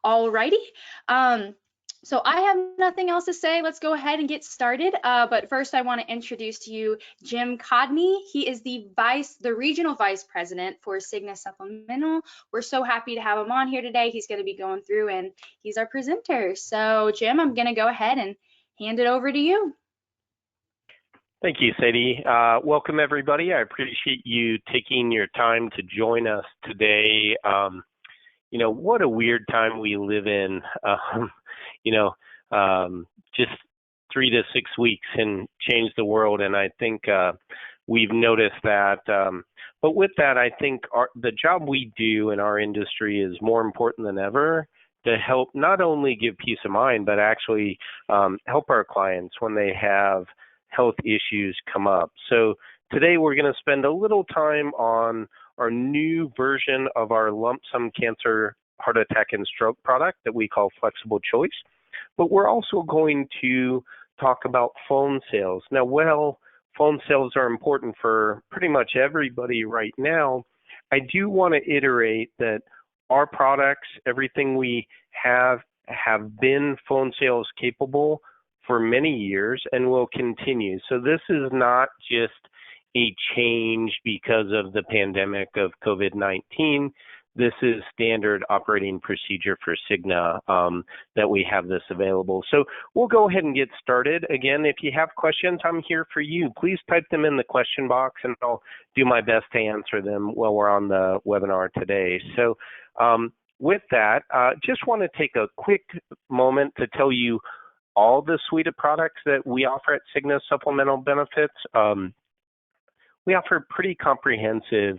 Alrighty. So I have nothing else to say. Let's go ahead and get started. But first, I want to introduce to you Jim Codney. He is the regional vice president for Cigna Supplemental. We're so happy to have him on here today. He's going to be going through, and he's our presenter. So Jim, I'm going to go ahead and hand it over to you. Thank you, Sadie. Welcome, everybody. I appreciate you taking your time to join us today. What a weird time we live in. Just 3 to 6 weeks can change the world, and I think we've noticed that. But with that, I think the job we do in our industry is more important than ever to help not only give peace of mind, but actually help our clients when they have health issues come up. So today we're going to spend a little time on our new version of our lump sum cancer, heart attack, and stroke product that we call Flexible Choice. But we're also going to talk about phone sales. Now, phone sales are important for pretty much everybody right now. I do want to iterate that our products, everything we have been phone sales capable for many years and will continue. So this is not just a change because of the pandemic of COVID-19. This is standard operating procedure for Cigna that we have this available. So we'll go ahead and get started. Again, if you have questions, I'm here for you. Please type them in the question box and I'll do my best to answer them while we're on the webinar today. So with that, just want to take a quick moment to tell you all the suite of products that we offer at Cigna Supplemental Benefits. We offer a pretty comprehensive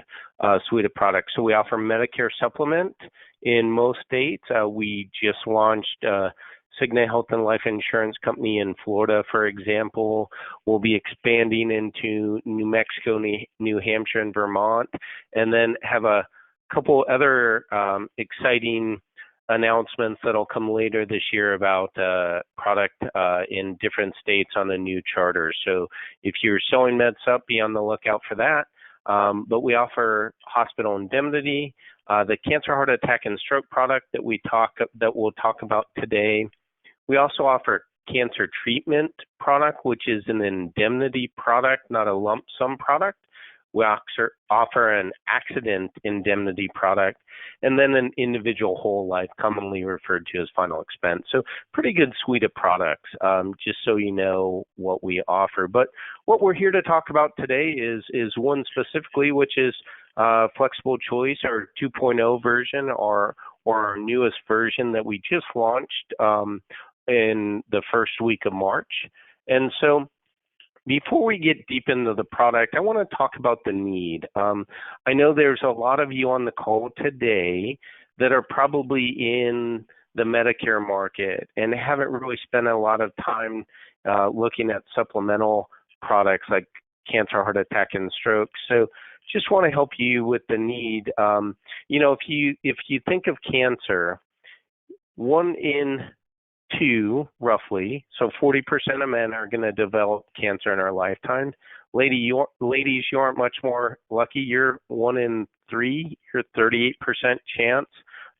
suite of products. So we offer Medicare Supplement in most states. We just launched Cigna Health and Life Insurance Company in Florida, for example. We'll be expanding into New Mexico, New Hampshire, and Vermont, and then have a couple other exciting announcements that'll come later this year about product in different states on a new charter. So if you're selling MedSup, be on the lookout for that. But we offer hospital indemnity, the cancer, heart attack, and stroke product that we'll talk about today. We also offer cancer treatment product, which is an indemnity product, not a lump sum product. We offer an accident indemnity product, and then an individual whole life, commonly referred to as final expense. So pretty good suite of products, just so you know what we offer. But what we're here to talk about today is one specifically, which is Flexible Choice, our 2.0 version, or our newest version that we just launched in the first week of March. And so before we get deep into the product, I want to talk about the need. I know there's a lot of you on the call today that are probably in the Medicare market and haven't really spent a lot of time looking at supplemental products like cancer, heart attack, and stroke. So just want to help you with the need. If you think of cancer, 1 in 2, roughly, so 40% of men are going to develop cancer in our lifetime. Ladies, you aren't much more lucky. You're 1 in 3, you're 38% chance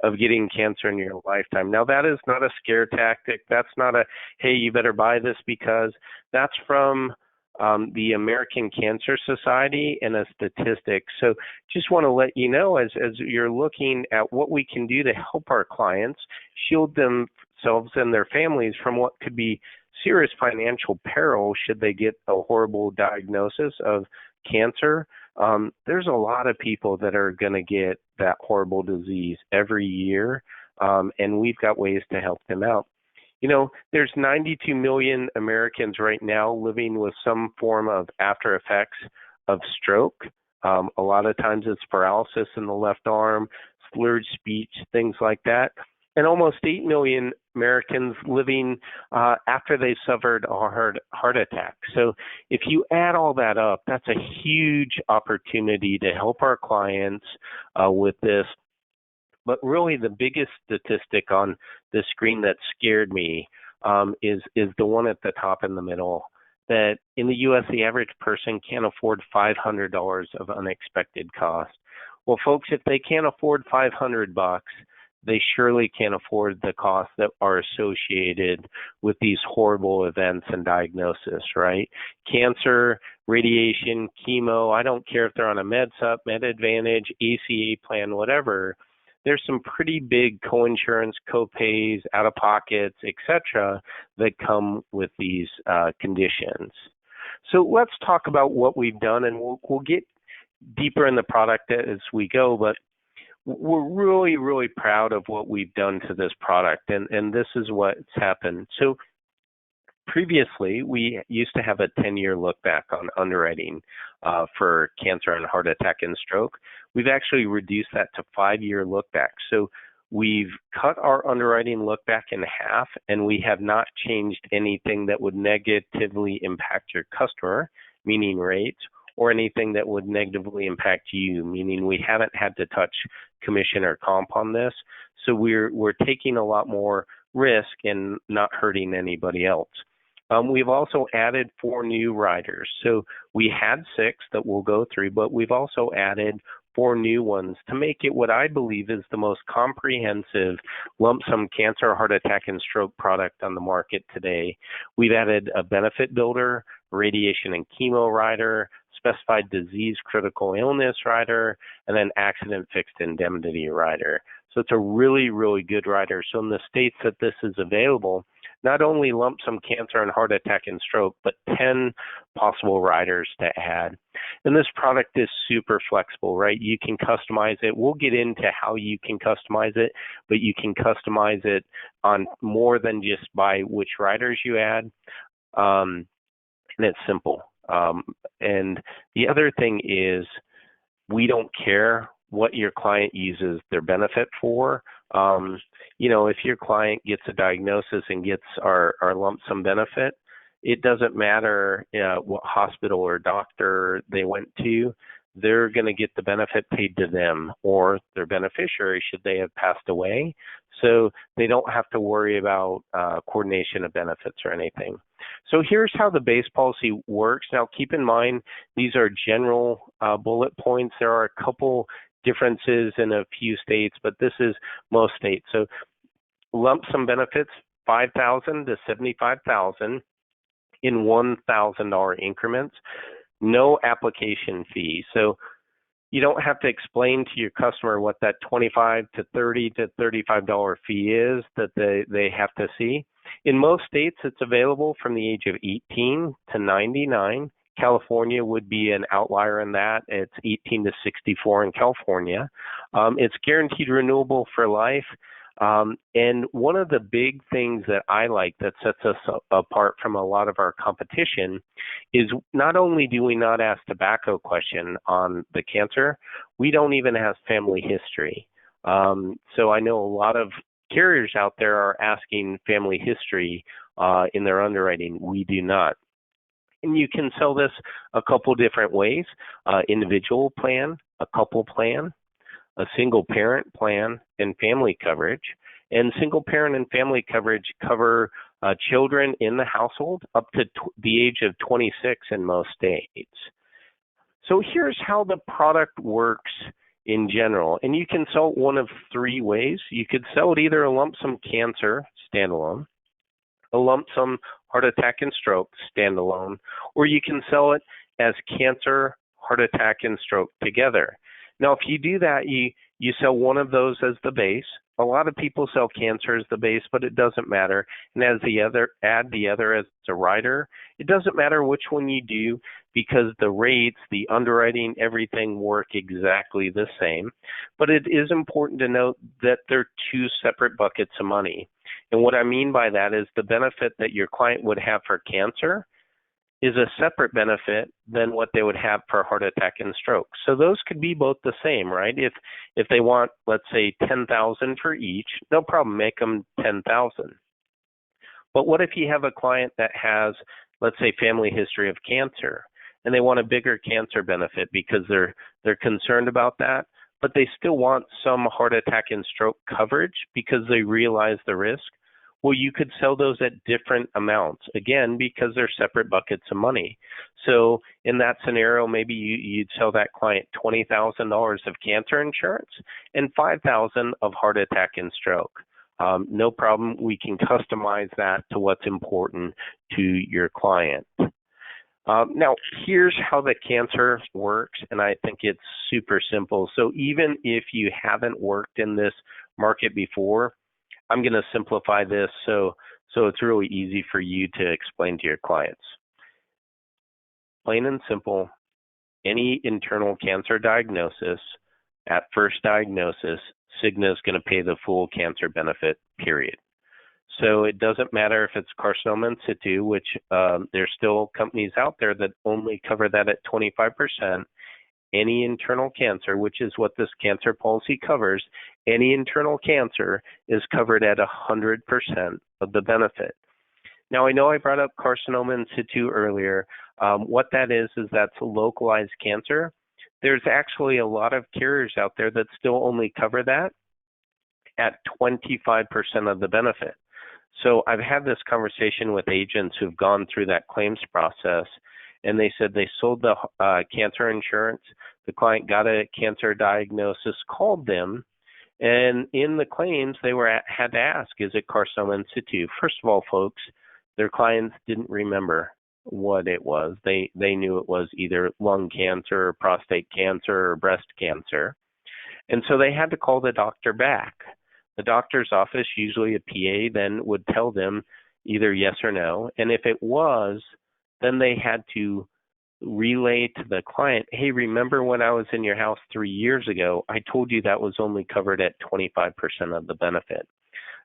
of getting cancer in your lifetime. Now, that is not a scare tactic. That's not a, hey, you better buy this, because that's from the American Cancer Society and a statistic. So just want to let you know, as you're looking at what we can do to help our clients shield themselves and their families from what could be serious financial peril should they get a horrible diagnosis of cancer. There's a lot of people that are going to get that horrible disease every year, and we've got ways to help them out. There's 92 million Americans right now living with some form of after effects of stroke. A lot of times it's paralysis in the left arm, slurred speech, things like that. And almost 8 million Americans living after they suffered a heart attack. So if you add all that up, that's a huge opportunity to help our clients with this. But really the biggest statistic on the screen that scared me is the one at the top in the middle, that in the U.S., the average person can't afford $500 of unexpected cost. Well, folks, if they can't afford $500, they surely can't afford the costs that are associated with these horrible events and diagnosis, right? Cancer, radiation, chemo, I don't care if they're on a MedSup, MedAdvantage, ACA plan, whatever. There's some pretty big coinsurance, copays, out-of-pockets, etc., that come with these conditions. So let's talk about what we've done, and we'll get deeper in the product as we go, but we're really, really proud of what we've done to this product, and this is what's happened. So previously, we used to have a 10-year look back on underwriting for cancer and heart attack and stroke. We've actually reduced that to 5-year look back. So we've cut our underwriting look back in half, and we have not changed anything that would negatively impact your customer, meaning rates, or anything that would negatively impact you, meaning we haven't had to touch commission or comp on this. So we're taking a lot more risk and not hurting anybody else. We've also added 4 new riders. So we had 6 that we'll go through, but we've also added 4 new ones to make it what I believe is the most comprehensive lump sum cancer, heart attack, and stroke product on the market today. We've added a benefit builder, radiation and chemo rider, specified disease critical illness rider, and then accident fixed indemnity rider. So it's a really, really good rider. So in the states that this is available, not only lump sum cancer and heart attack and stroke, but 10 possible riders to add. And this product is super flexible, right? You can customize it. We'll get into how you can customize it, but you can customize it on more than just by which riders you add. And it's simple. And the other thing is we don't care what your client uses their benefit for. If your client gets a diagnosis and gets our lump sum benefit, it doesn't matter what hospital or doctor they went to, they're going to get the benefit paid to them or their beneficiary should they have passed away. So they don't have to worry about coordination of benefits or anything. So here's how the base policy works. Now keep in mind, these are general bullet points. There are a couple differences in a few states, but this is most states. So lump sum benefits, $5,000 to $75,000 in $1,000 increments. No application fee. So you don't have to explain to your customer what that $25 to $30 to $35 fee is that they have to see. In most states, it's available from the age of 18 to 99. California would be an outlier in that. It's 18 to 64 in California. It's guaranteed renewable for life. And one of the big things that I like that sets us apart from a lot of our competition is not only do we not ask tobacco question on the cancer, we don't even ask family history. So I know a lot of carriers out there are asking family history in their underwriting. We do not. And you can sell this a couple different ways, individual plan, a couple plan, a single parent plan, and family coverage. And single parent and family coverage cover children in the household up to the age of 26 in most states. So here's how the product works in general. And you can sell it one of 3 ways. You could sell it either a lump sum cancer standalone, a lump sum heart attack and stroke standalone, or you can sell it as cancer, heart attack, and stroke together. Now, if you do that, you sell one of those as the base. A lot of people sell cancer as the base, but it doesn't matter. And add the other as a rider. It doesn't matter which one you do because the rates, the underwriting, everything work exactly the same. But it is important to note that they're 2 separate buckets of money. And what I mean by that is the benefit that your client would have for cancer is a separate benefit than what they would have for heart attack and stroke. So those could be both the same, right? If they want, let's say, $10,000 for each, no problem, make them $10,000. But what if you have a client that has, let's say, family history of cancer, and they want a bigger cancer benefit because they're concerned about that, but they still want some heart attack and stroke coverage because they realize the risk? Well, you could sell those at different amounts, again, because they're separate buckets of money. So in that scenario, maybe you'd sell that client $20,000 of cancer insurance and $5,000 of heart attack and stroke. No problem. We can customize that to what's important to your client. Now, here's how the cancer works, and I think it's super simple. So even if you haven't worked in this market before, I'm going to simplify this so it's really easy for you to explain to your clients. Plain and simple, any internal cancer diagnosis, at first diagnosis, Cigna is going to pay the full cancer benefit, period. So it doesn't matter if it's carcinoma in situ, which there's still companies out there that only cover that at 25%. Any internal cancer, which is what this cancer policy covers, any internal cancer is covered at 100% of the benefit. Now, I know I brought up carcinoma in situ earlier. What that is that's localized cancer. There's actually a lot of carriers out there that still only cover that at 25% of the benefit. So I've had this conversation with agents who've gone through that claims process, and they said they sold the cancer insurance. The client got a cancer diagnosis, called them, and in the claims they had to ask, is it carcinoma in situ? First of all, folks, their clients didn't remember what it was. They knew it was either lung cancer, or prostate cancer, or breast cancer, and so they had to call the doctor back. The doctor's office, usually a PA, then would tell them either yes or no. And if it was, then they had to relay to the client, hey, remember when I was in your house 3 years ago, I told you that was only covered at 25% of the benefit.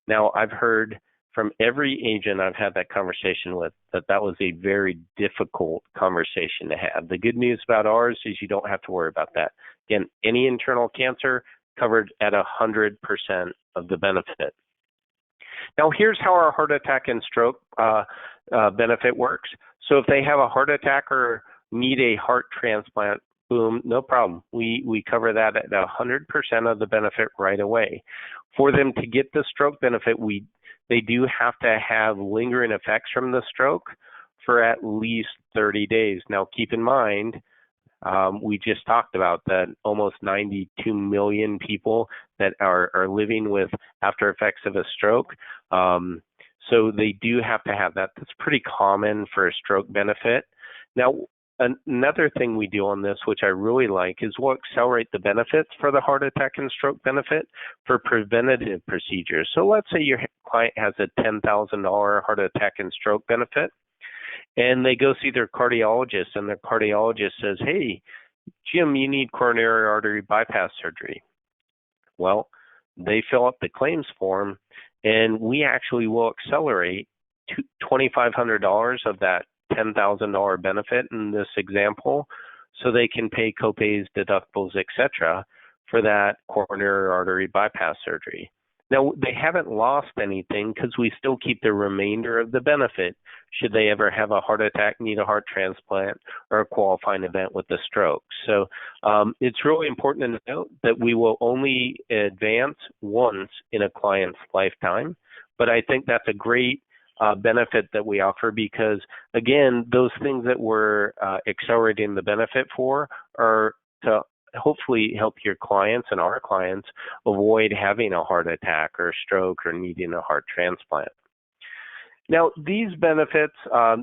Now, I've heard from every agent I've had that conversation with that was a very difficult conversation to have. The good news about ours is you don't have to worry about that. Again, any internal cancer covered at 100% of the benefit. Now, here's how our heart attack and stroke benefit works. So if they have a heart attack or need a heart transplant, boom, no problem. We cover that at 100% of the benefit right away. For them to get the stroke benefit, they do have to have lingering effects from the stroke for at least 30 days. Now, keep in mind, we just talked about that almost 92 million people that are living with after effects of a stroke. So they do have to have that. That's pretty common for a stroke benefit. Now, another thing we do on this, which I really like, is we'll accelerate the benefits for the heart attack and stroke benefit for preventative procedures. So let's say your client has a $10,000 heart attack and stroke benefit, and they go see their cardiologist, and their cardiologist says, hey, Jim, you need coronary artery bypass surgery. Well, they fill out the claims form, and we actually will accelerate $2,500 of that $10,000 benefit in this example, so they can pay copays, deductibles, etc. for that coronary artery bypass surgery. Now, they haven't lost anything because we still keep the remainder of the benefit should they ever have a heart attack, need a heart transplant, or a qualifying event with a stroke. So it's really important to note that we will only advance once in a client's lifetime, but I think that's a great benefit that we offer because, again, those things that we're accelerating the benefit for are to hopefully help your clients and our clients avoid having a heart attack or stroke or needing a heart transplant. Now, these benefits,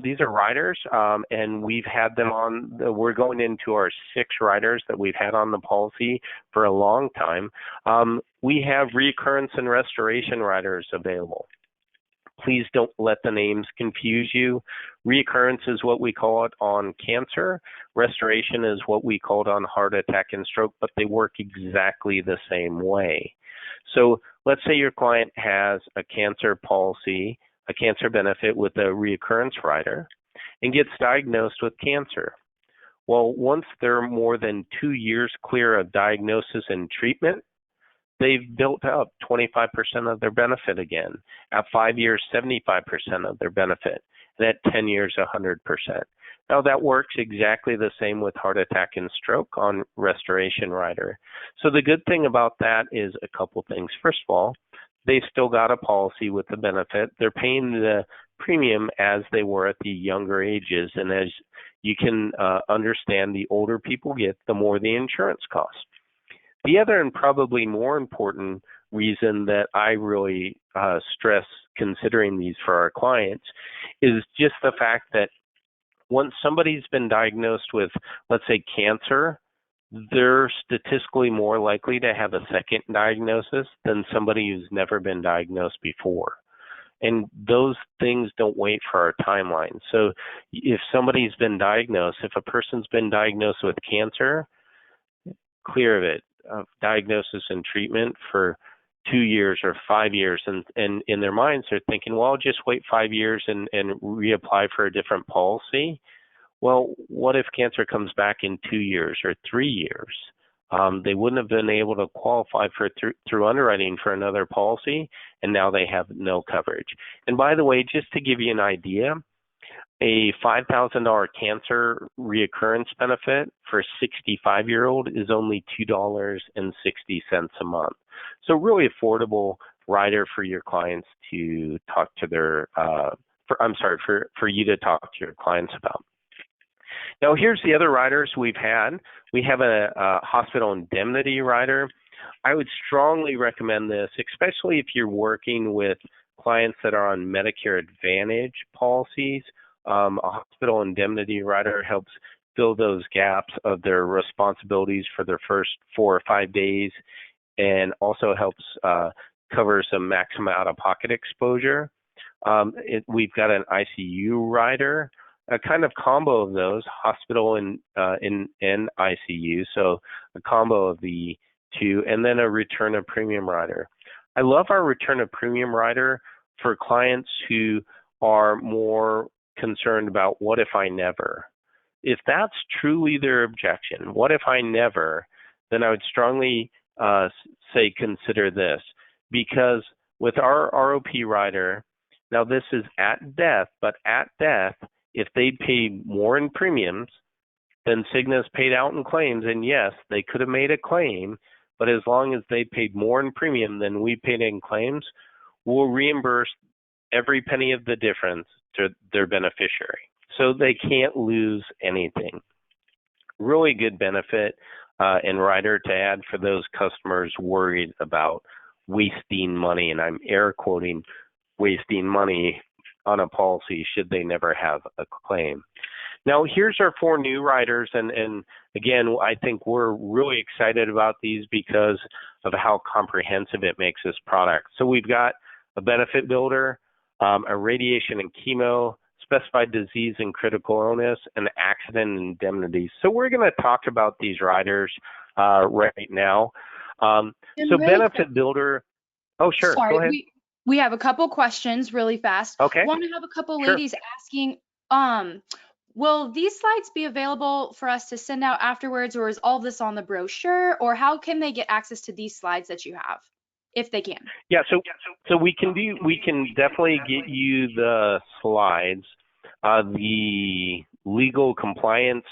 these are riders, and we've had them on, we're going into our 6 riders that we've had on the policy for a long time. We have recurrence and restoration riders available. Please don't let the names confuse you. Recurrence is what we call it on cancer. Restoration is what we call it on heart attack and stroke, but they work exactly the same way. So let's say your client has a cancer policy, a cancer benefit with a recurrence rider, and gets diagnosed with cancer. Well, once they're more than 2 years clear of diagnosis and treatment, they've built up 25% of their benefit again. At 5 years, 75% of their benefit. And at 10 years, 100%. Now, that works exactly the same with heart attack and stroke on restoration rider. So the good thing about that is a couple things. First of all, they still got a policy with the benefit. They're paying the premium as they were at the younger ages. And as you can understand, the older people get, the more the insurance costs. The other and probably more important reason that I really stress considering these for our clients is just the fact that once somebody's been diagnosed with, let's say, cancer, they're statistically more likely to have a second diagnosis than somebody who's never been diagnosed before. And those things don't wait for our timeline. So if somebody's been diagnosed, if a person's been diagnosed with cancer, clear of it, diagnosis and treatment for 2 years or 5 years, and in their minds they're thinking, well, I'll just wait 5 years and reapply for a different policy. Well, what if cancer comes back in 2 years or 3 years? They wouldn't have been able to qualify for through underwriting for another policy, and now they have no coverage. And by the way, just to give you an idea, a $5,000 cancer reoccurrence benefit for a 65-year-old is only $2.60 a month. So really affordable rider for your clients to talk to their, for you to talk to your clients about. Now, here's the other riders we've had. We have a hospital indemnity rider. I would strongly recommend this, especially if you're working with clients that are on Medicare Advantage policies. A hospital indemnity rider helps fill those gaps of their responsibilities for their first 4 or 5 days, and also helps cover some maximum out-of-pocket exposure. We've got an ICU rider, a kind of combo of those, hospital and ICU, so a combo of the two, and then a return of premium rider. I love our return of premium rider for clients who are more concerned about what if I never. If that's truly their objection, what if I never, then I would strongly say consider this, because with our ROP rider, now this is at death, but at death, if they paid more in premiums than Cigna's paid out in claims, and yes, they could have made a claim, but as long as they paid more in premium than we paid in claims, we'll reimburse every penny of the difference to their beneficiary. So they can't lose anything. Really good benefit and rider to add for those customers worried about wasting money, and I'm air quoting wasting money on a policy should they never have a claim. Now, here's our 4 new riders, and again, I think we're really excited about these because of how comprehensive it makes this product. So we've got a benefit builder, a radiation and chemo, specified disease and critical illness, and accident and indemnity. So we're going to talk about these riders right now. So really benefit builder. Oh, sure. Sorry, go ahead. We have a couple questions really fast. Okay. Want to have a couple Sure. ladies asking, will these slides be available for us to send out afterwards, or is all this on the brochure, or how can they get access to these slides that you have, if they can? Yeah, so we can definitely get you the slides. The legal compliance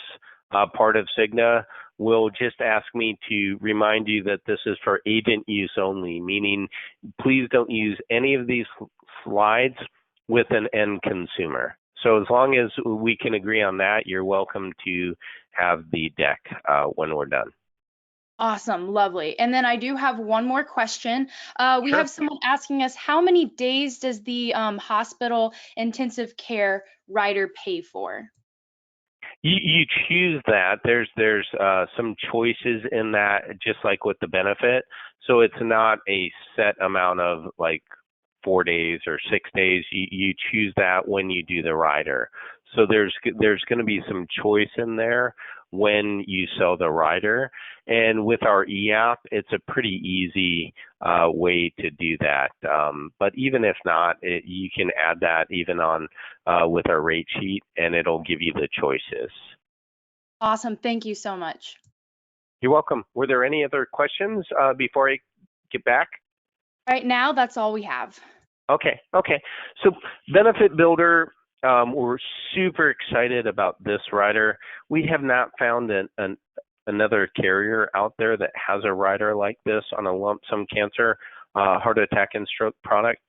part of Cigna will just ask me to remind you that this is for agent use only, meaning please don't use any of these slides with an end consumer. So as long as we can agree on that, you're welcome to have the deck when we're done. Awesome, lovely. And then I do have one more question. We Sure. have someone asking us, how many days does the hospital intensive care rider pay for? You choose that. There's some choices in that, just like with the benefit. So it's not a set amount of like 4 days or 6 days. You choose that when you do the rider. So there's going to be some choice in there when you sell the rider. And with our e-app, it's a pretty easy way to do that. But even if not, you can add that even on with our rate sheet, and it'll give you the choices. Awesome. Thank you so much. You're welcome. Were there any other questions before I get back? Right now, that's all we have. Okay. So Benefit Builder, we're super excited about this rider. We have not found another carrier out there that has a rider like this on a lump sum cancer. heart attack and stroke product.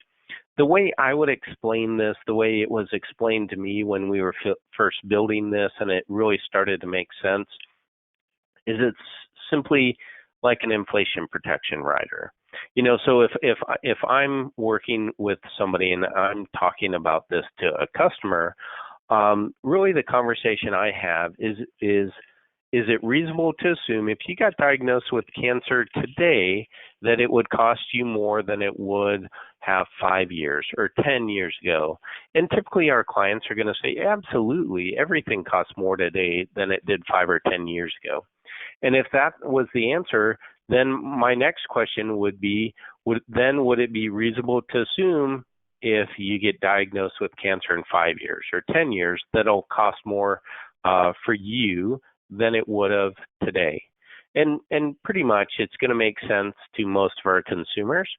The way I would explain this, the way it was explained to me when we were first building this and it really started to make sense, is it's simply like an inflation protection rider. So if I'm working with somebody and I'm talking about this to a customer, really the conversation I have is it reasonable to assume if you got diagnosed with cancer today that it would cost you more than it would have 5 years or 10 years ago? And typically our clients are going to say, absolutely, everything costs more today than it did 5 or 10 years ago. And if that was the answer, then my next question would be, would it be reasonable to assume if you get diagnosed with cancer in 5 years or 10 years, that it'll cost more for you than it would have today? And pretty much it's going to make sense to most of our consumers.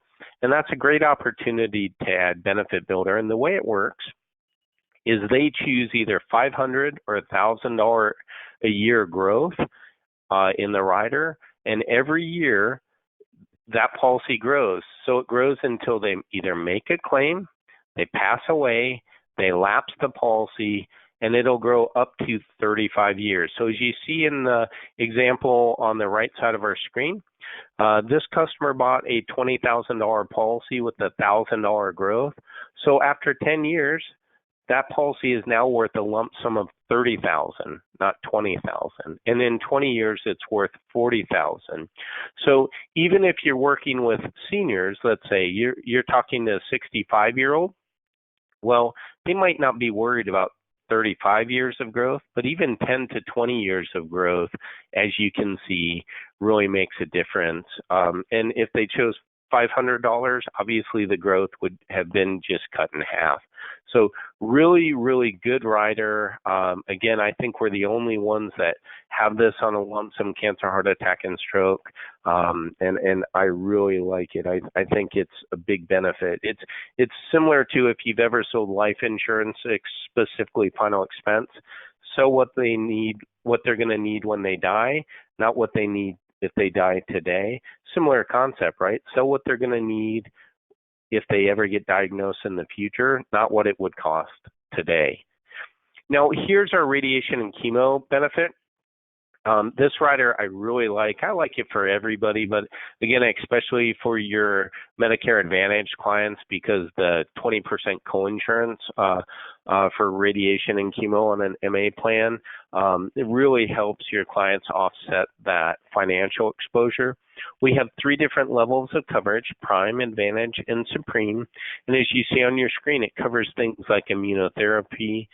And that's a great opportunity to add Benefit Builder. And the way it works is they choose either $500 or $1,000 a year growth in the rider, and every year that policy grows. So it grows until they either make a claim, they pass away, they lapse the policy, and it'll grow up to 35 years. So as you see in the example on the right side of our screen, this customer bought a $20,000 policy with a $1,000 growth. So after 10 years, that policy is now worth a lump sum of $30,000, not $20,000. And in 20 years, it's worth $40,000. So even if you're working with seniors, let's say you're talking to a 65-year-old, well, they might not be worried about 35 years of growth, but even 10 to 20 years of growth, as you can see, really makes a difference. And if they chose $500, obviously the growth would have been just cut in half. So really, really good rider. Again, I think we're the only ones that have this on a lump sum cancer, heart attack, and stroke. And I really like it. I think it's a big benefit. It's similar to if you've ever sold life insurance, specifically final expense. So what they're going to need when they die, not what they need if they die today. Similar concept, right? So what they're going to need if they ever get diagnosed in the future, not what it would cost today. Now, here's our radiation and chemo benefit. This rider I really like. I like it for everybody, but again, especially for your Medicare Advantage clients, because the 20% coinsurance for radiation and chemo on an MA plan, it really helps your clients offset that financial exposure. We have 3 different levels of coverage: Prime, Advantage, and Supreme. And as you see on your screen, it covers things like immunotherapy,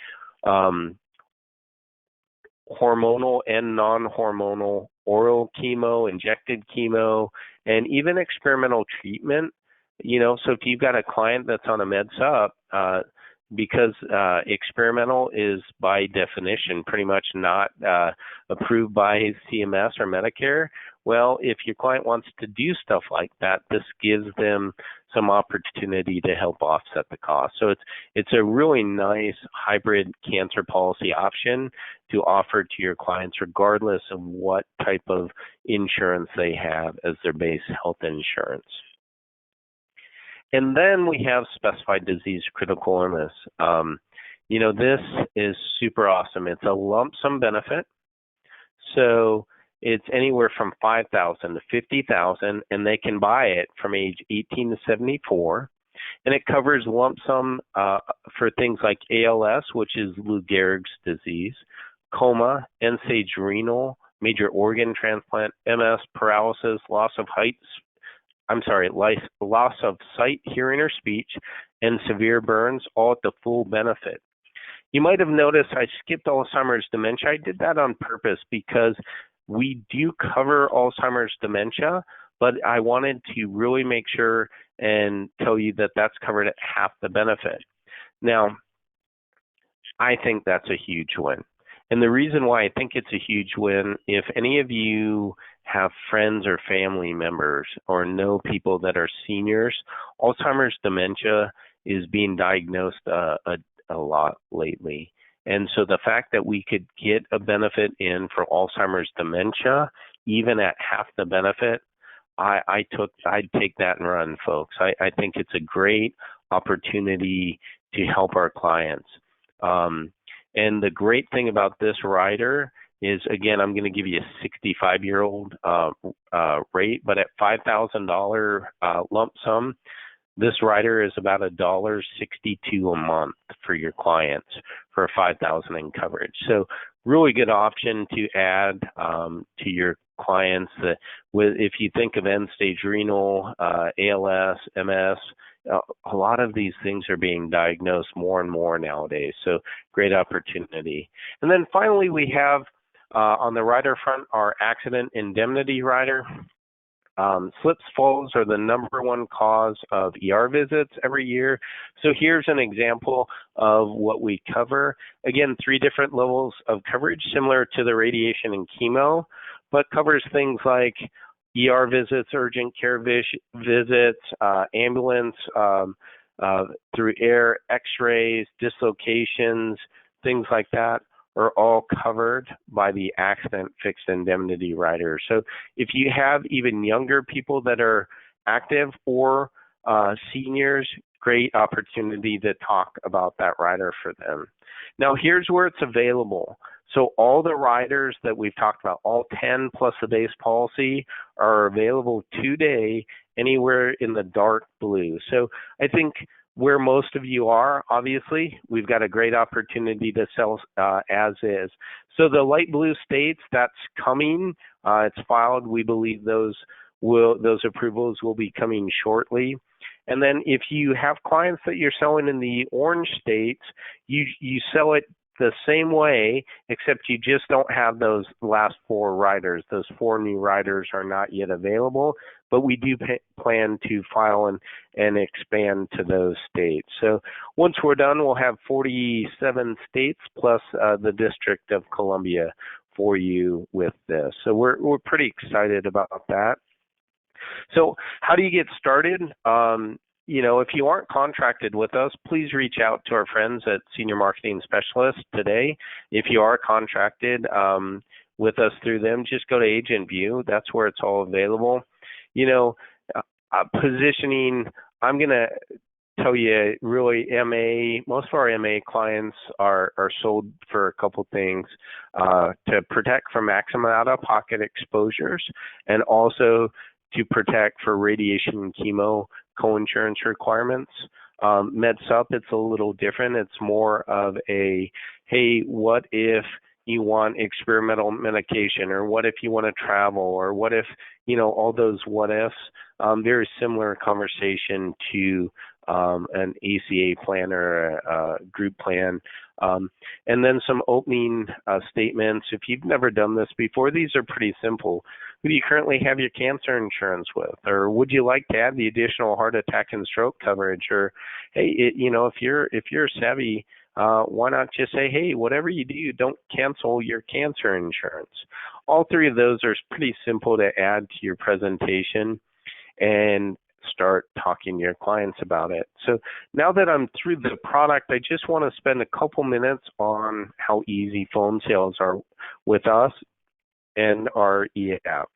hormonal and non-hormonal oral chemo, injected chemo, and even experimental treatment. So if you've got a client that's on a med sup, because experimental is by definition pretty much not approved by CMS or Medicare, well, if your client wants to do stuff like that, this gives them some opportunity to help offset the cost. So it's a really nice hybrid cancer policy option to offer to your clients regardless of what type of insurance they have as their base health insurance. And then we have specified disease critical illness. This is super awesome. It's a lump sum benefit. So it's anywhere from $5,000 to $50,000, and they can buy it from age 18 to 74. And it covers lump sum for things like ALS, which is Lou Gehrig's disease, coma, end-stage renal, major organ transplant, MS, paralysis, loss of sight, hearing, or speech, and severe burns, all at the full benefit. You might have noticed I skipped Alzheimer's dementia. I did that on purpose because we do cover Alzheimer's dementia, but I wanted to really make sure and tell you that that's covered at half the benefit. Now, I think that's a huge win. And the reason why I think it's a huge win, if any of you have friends or family members or know people that are seniors, Alzheimer's dementia is being diagnosed a lot lately. And so the fact that we could get a benefit in for Alzheimer's dementia, even at half the benefit, I'd take that and run, folks. I think it's a great opportunity to help our clients. And the great thing about this rider is, again, I'm going to give you a 65-year-old rate, but at $5,000 lump sum, this rider is about $1.62 a month for your clients for $5,000 in coverage. So really good option to add to your clients. That if you think of end-stage renal, ALS, MS, a lot of these things are being diagnosed more and more nowadays. So great opportunity. And then finally, we have on the rider front our accident indemnity rider. Slips, falls are the #1 cause of ER visits every year. So here's an example of what we cover. Again, 3 different levels of coverage, similar to the radiation and chemo, but covers things like ER visits, urgent care visits, ambulance through air, x-rays, dislocations, things like that are all covered by the accident fixed indemnity rider. So if you have even younger people that are active or seniors, great opportunity to talk about that rider for them. Now here's where it's available. So all the riders that we've talked about, all 10 plus the base policy, are available today anywhere in the dark blue. So I think where most of you are, obviously, we've got a great opportunity to sell as is. So the light blue states, that's coming. It's filed. We believe those approvals will be coming shortly. And then if you have clients that you're selling in the orange states, you sell it the same way, except you just don't have those last 4 riders. Those 4 new riders are not yet available, but we do plan to file and expand to those states. So once we're done, we'll have 47 states plus the District of Columbia for you with this. So we're pretty excited about that. So how do you get started? If you aren't contracted with us, please reach out to our friends at Senior Marketing Specialists today. If you are contracted with us through them, just go to Agent View. That's where it's all available. Positioning, I'm going to tell you, really, most of our MA clients are sold for a couple things, to protect from maximum out-of-pocket exposures, and also to protect for radiation and chemo co-insurance requirements. MedSup, it's a little different. It's more of a, hey, what if you want experimental medication, or what if you want to travel, or what if, all those what ifs. Very similar conversation to an ACA plan or a group plan. And then some opening statements. If you've never done this before, these are pretty simple. Who do you currently have your cancer insurance with? Or would you like to add the additional heart attack and stroke coverage? Or, hey, if you're savvy, why not just say, hey, whatever you do, don't cancel your cancer insurance. All 3 of those are pretty simple to add to your presentation and start talking to your clients about it. So now that I'm through the product, I just want to spend a couple minutes on how easy phone sales are with us and our e-app.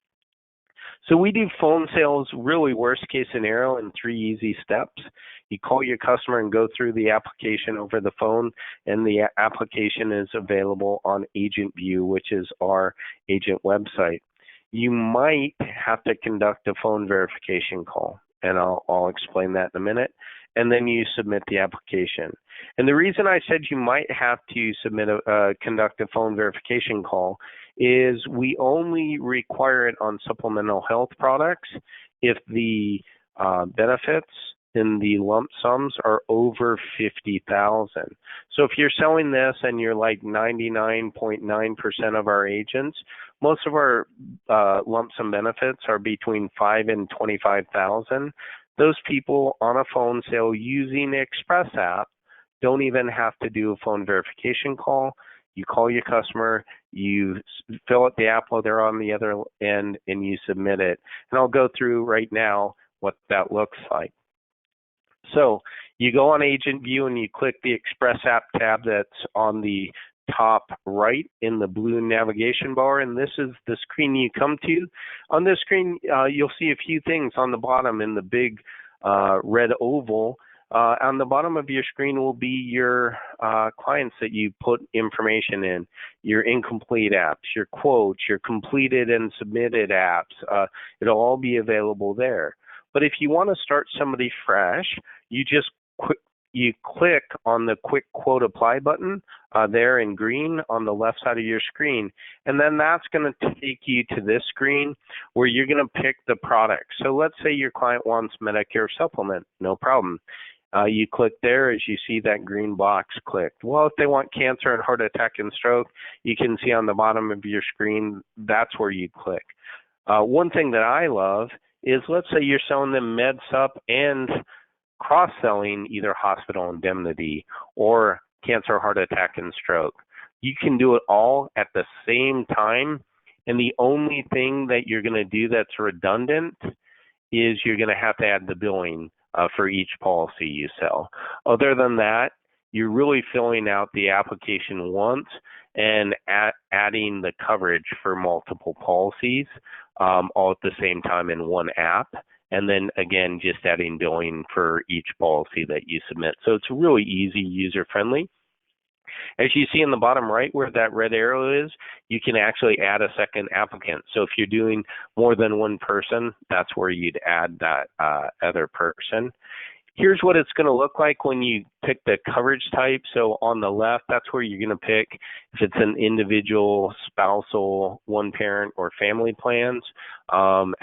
So we do phone sales, really worst case scenario, in 3 easy steps. You call your customer and go through the application over the phone, and the application is available on Agent View, which is our agent website. You might have to conduct a phone verification call, and I'll explain that in a minute. And then you submit the application. And the reason I said you might have to conduct a phone verification call is we only require it on supplemental health products if the benefits in the lump sums are over $50,000. So if you're selling this and you're like 99.9% of our agents, most of our lump sum benefits are between $5,000 and $25,000. Those people on a phone sale using the Express app don't even have to do a phone verification call. You call your customer, you fill out the app while they're on the other end, and you submit it. And I'll go through right now what that looks like. So you go on Agent View and you click the Express app tab that's on the top right in the blue navigation bar, and this is the screen you come to. On this screen, you'll see a few things on the bottom in the big red oval. On the bottom of your screen will be your clients that you put information in, your incomplete apps, your quotes, your completed and submitted apps. It'll all be available there. But if you want to start somebody fresh, you just click on the quick quote apply button there in green on the left side of your screen, and then that's going to take you to this screen where you're going to pick the product. So let's say your client wants Medicare Supplement, no problem. You click there as you see that green box clicked. Well, if they want cancer and heart attack and stroke, you can see on the bottom of your screen, that's where you click. One thing that I love is, let's say you're selling them MedSup and cross-selling either hospital indemnity or cancer, heart attack, and stroke. You can do it all at the same time, and the only thing that you're going to do that's redundant is you're going to have to add the billing for each policy you sell. Other than that, you're really filling out the application once and adding the coverage for multiple policies all at the same time in one app. And then again, just adding billing for each policy that you submit. So it's really easy, user-friendly. As you see in the bottom right where that red arrow is, you can actually add a second applicant. So if you're doing more than one person, that's where you'd add that other person. Here's what it's going to look like when you pick the coverage type. So on the left, that's where you're going to pick if it's an individual, spousal, one parent, or family plans, and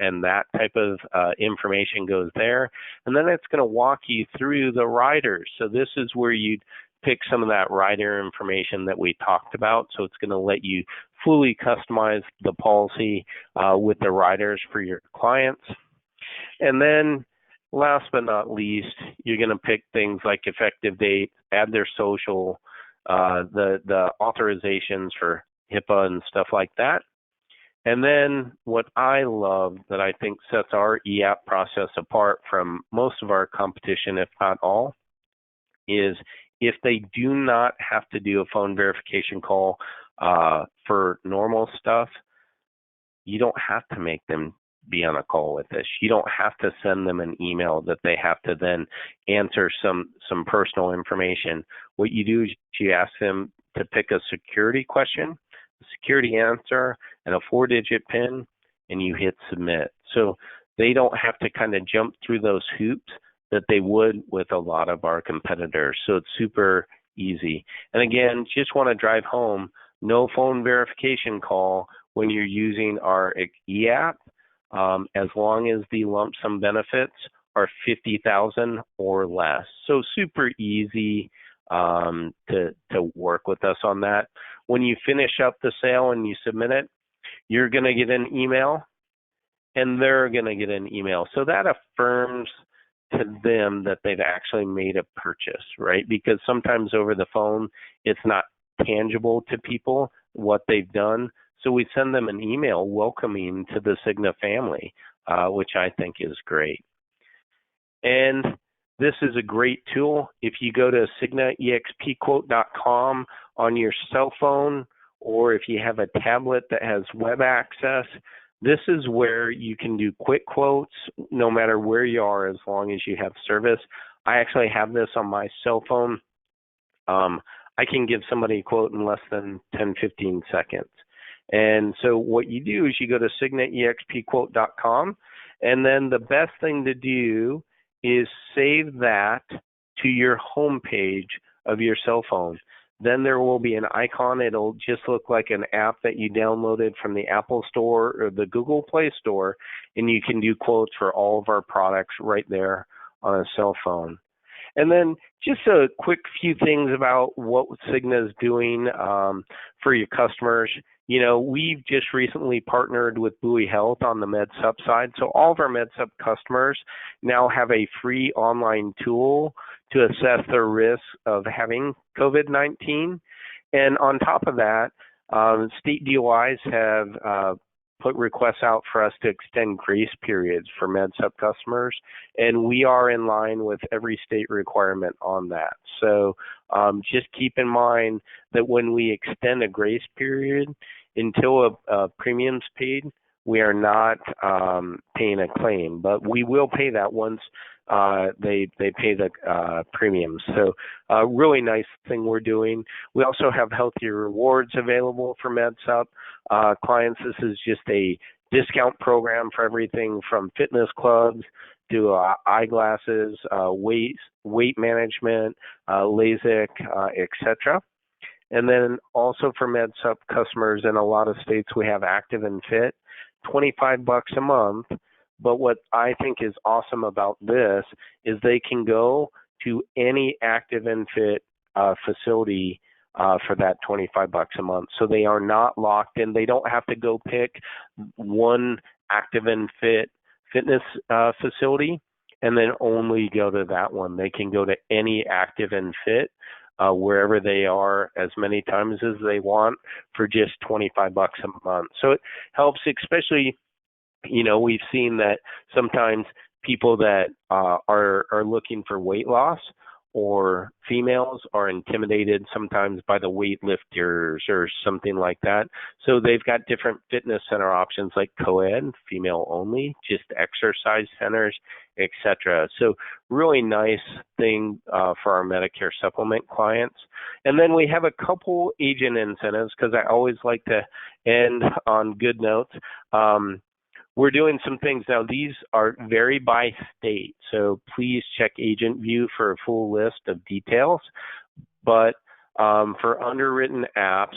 that type of information goes there. And then it's going to walk you through the riders. So this is where you'd pick some of that rider information that we talked about. So it's going to let you fully customize the policy with the riders for your clients. And then last but not least, you're going to pick things like effective date, add their social, the authorizations for HIPAA and stuff like that. And then what I love that I think sets our e-app process apart from most of our competition, if not all, is if they do not have to do a phone verification call for normal stuff, you don't have to make them be on a call with us. You don't have to send them an email that they have to then answer some personal information. What you do is you ask them to pick a security question, a security answer, and a 4-digit PIN, and you hit submit. So they don't have to kind of jump through those hoops that they would with a lot of our competitors. So it's super easy. And again, just want to drive home, no phone verification call when you're using our e-app, as long as the lump sum benefits are $50,000 or less. So super easy to work with us on that. When you finish up the sale and you submit it, you're going to get an email, and they're going to get an email. So that affirms to them that they've actually made a purchase, right? Because sometimes over the phone, it's not tangible to people what they've done. So we send them an email welcoming to the Cigna family, which I think is great. And this is a great tool. If you go to CignaEXPQuote.com on your cell phone, or if you have a tablet that has web access, this is where you can do quick quotes no matter where you are, as long as you have service. I actually have this on my cell phone. I can give somebody a quote in less than 10-15 seconds. And so what you do is you go to CignaEXPQuote.com, and then the best thing to do is save that to your home page of your cell phone. Then there will be an icon. It'll just look like an app that you downloaded from the Apple Store or the Google Play Store, and you can do quotes for all of our products right there on a cell phone. And then just a quick few things about what Cigna is doing for your customers. You know, we've just recently partnered with Buoy Health on the MedSup side. So all of our MedSup customers now have a free online tool to assess their risk of having COVID-19. And on top of that, state DOIs have put requests out for us to extend grace periods for MedSup customers, and we are in line with every state requirement on that. So Just keep in mind that when we extend a grace period until a premium's paid, we are not paying a claim, but we will pay that once they pay the premiums. So really nice thing we're doing. We also have healthier rewards available for MedSup clients. This is just a discount program for everything from fitness clubs to eyeglasses, weight management, LASIK, etc. And then also for MedSup customers in a lot of states, we have Active and Fit, $25 a month. But what I think is awesome about this is they can go to any Active and Fit facility for that $25 a month. So they are not locked in. They don't have to go pick one Active and Fit fitness facility and then only go to that one. They can go to any Active and Fit wherever they are as many times as they want for just $25 a month. So it helps, especially, we've seen that sometimes people that are looking for weight loss or females are intimidated sometimes by the weightlifters or something like that. So they've got different fitness center options like co-ed, female only, just exercise centers, etc. So really nice thing for our Medicare supplement clients. And then we have a couple agent incentives because I always like to end on good notes. We're doing some things now. These are vary by state, so please check Agent View for a full list of details. But for underwritten apps,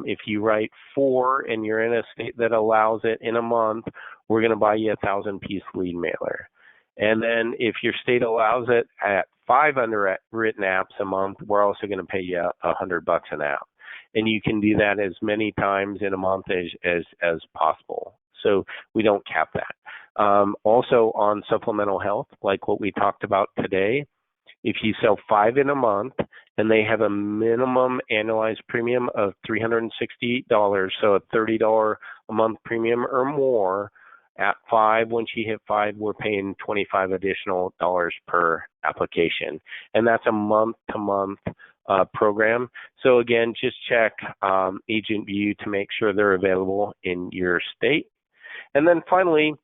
if you write 4 and you're in a state that allows it in a month, we're going to buy you a 1,000-piece lead mailer. And then if your state allows it at 5 underwritten apps a month, we're also going to pay you $100 an app. And you can do that as many times in a month as possible. So we don't cap that. Also on supplemental health, like what we talked about today, if you sell 5 in a month and they have a minimum annualized premium of $368, so a $30 a month premium or more, at 5, once you hit 5, we're paying $25 additional per application. And that's a month-to-month program. So again, just check Agent View to make sure they're available in your state. And then finally,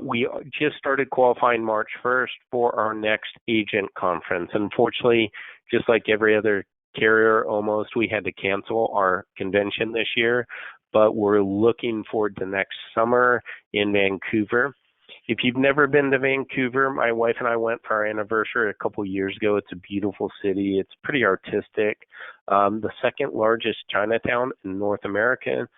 we just started qualifying March 1st for our next agent conference. Unfortunately, just like every other carrier almost, we had to cancel our convention this year, but we're looking forward to next summer in Vancouver. If you've never been to Vancouver, my wife and I went for our anniversary a couple years ago. It's a beautiful city. It's pretty artistic. The second largest Chinatown in North America.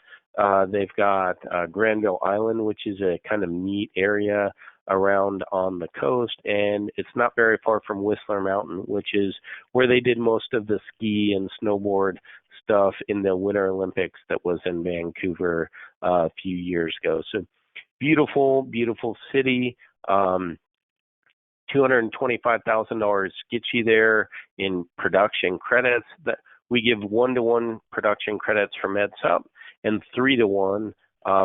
They've got Granville Island, which is a kind of neat area around on the coast, and it's not very far from Whistler Mountain, which is where they did most of the ski and snowboard stuff in the Winter Olympics that was in Vancouver a few years ago. So beautiful, beautiful city. $225,000 gets you there in production credits. That we give 1-to-1 production credits for MedSup and 3-to-1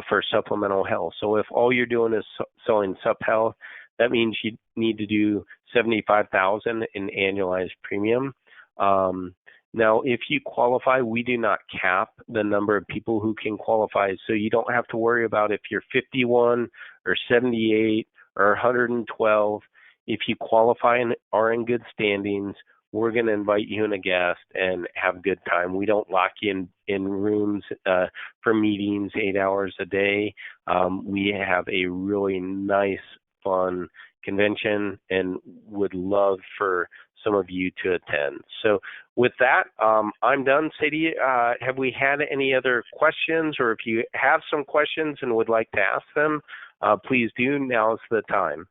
for supplemental health. So if all you're doing is selling sup health, that means you need to do $75,000 in annualized premium. Now, if you qualify, we do not cap the number of people who can qualify, so you don't have to worry about if you're 51 or 78 or 112. If you qualify and are in good standings, we're going to invite you and a guest and have a good time. We don't lock you in rooms for meetings 8 hours a day. We have a really nice, fun convention and would love for some of you to attend. So with that, I'm done. Sadie, have we had any other questions? Or if you have some questions and would like to ask them, please do. Now's the time.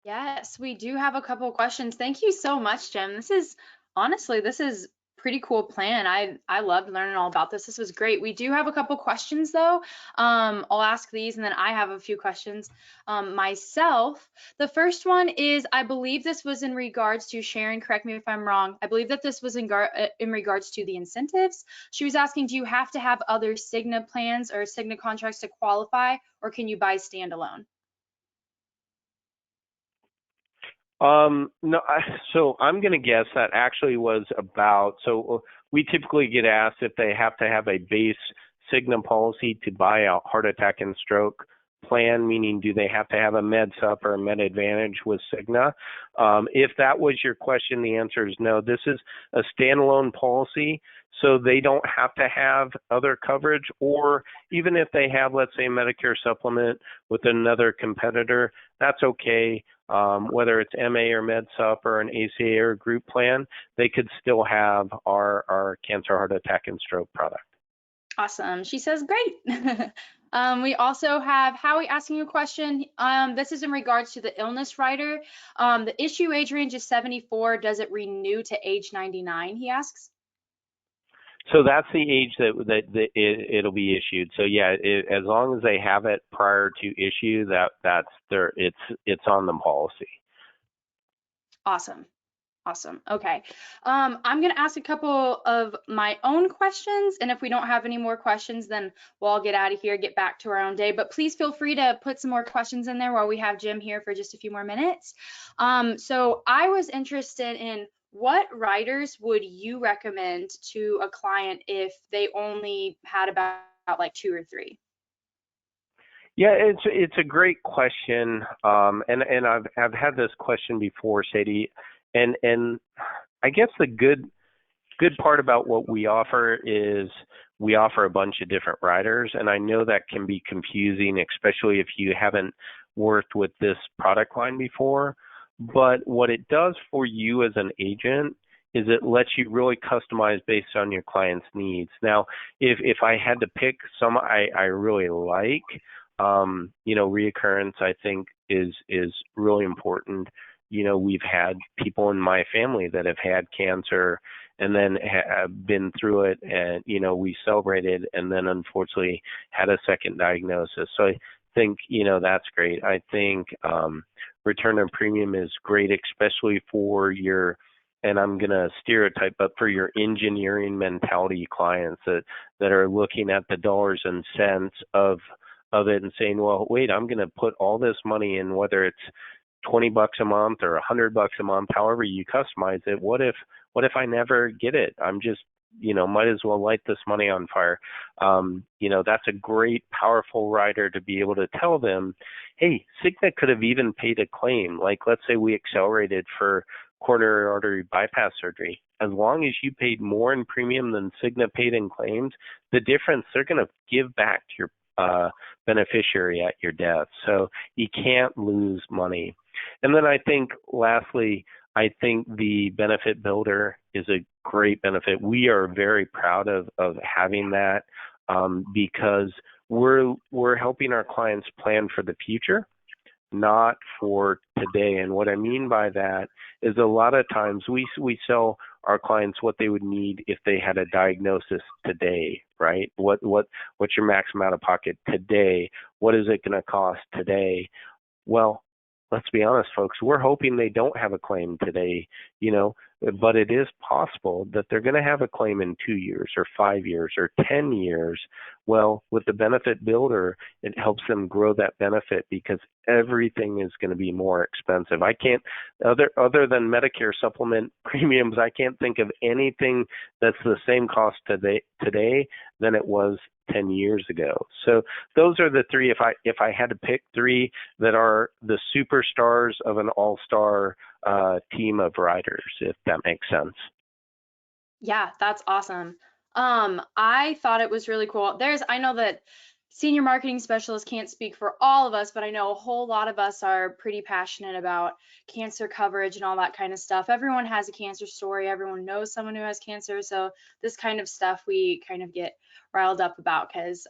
Yes, we do have a couple questions. Thank you so much, Jim. This is pretty cool plan. I loved learning all about this. This was great. We do have a couple questions though. I'll ask these and then I have a few questions myself. The first one is, I believe this was in regards to Sharon, correct me if I'm wrong. I believe that this was in regards to the incentives. She was asking, do you have to have other Cigna plans or Cigna contracts to qualify, or can you buy standalone? No, so I'm going to guess that actually was about, so we typically get asked if they have to have a base Cigna policy to buy a heart attack and stroke plan, meaning do they have to have a Med Sup or a Med Advantage with Cigna? If that was your question, the answer is no. This is a standalone policy, so they don't have to have other coverage, or even if they have, let's say, a Medicare supplement with another competitor, that's okay. Whether it's MA or Med Sup or an ACA or group plan, they could still have our cancer, heart attack, and stroke product. Awesome. She says, great. We also have Howie asking you a question. This is in regards to the illness rider. The issue age range is 74. Does it renew to age 99? He asks. So that's the age that it'll be issued. So yeah, as long as they have it prior to issue, it's on the policy. Awesome. Awesome. Okay. I'm going to ask a couple of my own questions, and if we don't have any more questions, then we'll all get out of here, get back to our own day. But please feel free to put some more questions in there while we have Jim here for just a few more minutes. So I was interested in what riders would you recommend to a client if they only had about like 2 or 3? Yeah, it's a great question, and I've had this question before, Sadie, and I guess the good part about what we offer is we offer a bunch of different riders, and I know that can be confusing, especially if you haven't worked with this product line before. But what it does for you as an agent is it lets you really customize based on your client's needs. Now, if I had to pick some I really like, reoccurrence I think is really important. We've had people in my family that have had cancer and then have been through it, and we celebrated and then unfortunately had a second diagnosis. So I think that's great. I think return on premium is great, especially for your, and I'm going to stereotype, but for your engineering mentality clients that are looking at the dollars and cents of it and saying, well, wait, I'm going to put all this money in, whether it's $20 a month or $100 a month, however you customize it. What if I never get it? I'm just, might as well light this money on fire. That's a great, powerful rider to be able to tell them, hey, Cigna could have even paid a claim. Like, let's say we accelerated for coronary artery bypass surgery. As long as you paid more in premium than Cigna paid in claims, the difference they're going to give back to your beneficiary at your death. So you can't lose money. And then I think, lastly, I think the benefit builder is a great benefit. We are very proud of having that because we're helping our clients plan for the future, not for today. And what I mean by that is a lot of times we sell our clients what they would need if they had a diagnosis today, right? What's your maximum out of pocket today? What is it going to cost today? Well, let's be honest, folks, we're hoping they don't have a claim today, but it is possible that they're going to have a claim in 2 years or 5 years or 10 years. Well, with the benefit builder, it helps them grow that benefit because everything is going to be more expensive. I can't, other than Medicare supplement premiums, I can't think of anything that's the same cost today than it was 10 years ago. So those are the three, if I had to pick three that are the superstars of an all-star team of riders, if that makes sense. Yeah, that's awesome. I thought it was really cool. I know that senior marketing specialists can't speak for all of us, but I know a whole lot of us are pretty passionate about cancer coverage and all that kind of stuff. Everyone has a cancer story. Everyone knows someone who has cancer. So this kind of stuff we kind of get riled up about because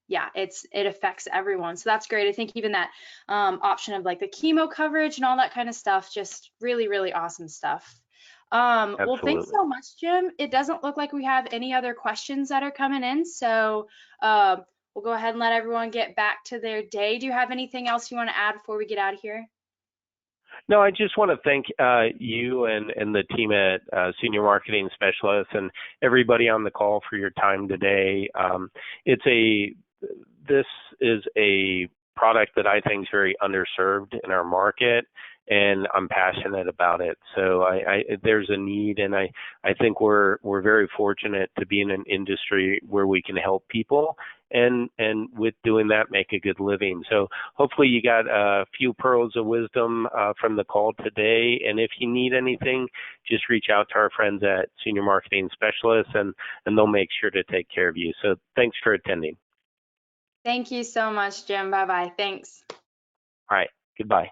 yeah, it affects everyone. So that's great. I think even that option of like the chemo coverage and all that kind of stuff, just really, really awesome stuff. Well, thanks so much, Jim. It doesn't look like we have any other questions that are coming in. So we'll go ahead and let everyone get back to their day. Do you have anything else you want to add before we get out of here? No, I just want to thank you and the team at Senior Marketing Specialists and everybody on the call for your time today. This is a product that I think is very underserved in our market, and I'm passionate about it. So there's a need, and I think we're very fortunate to be in an industry where we can help people, and with doing that, make a good living. So hopefully you got a few pearls of wisdom from the call today. And if you need anything, just reach out to our friends at Senior Marketing Specialists, and they'll make sure to take care of you. So thanks for attending. Thank you so much, Jim. Bye-bye. Thanks. All right. Goodbye.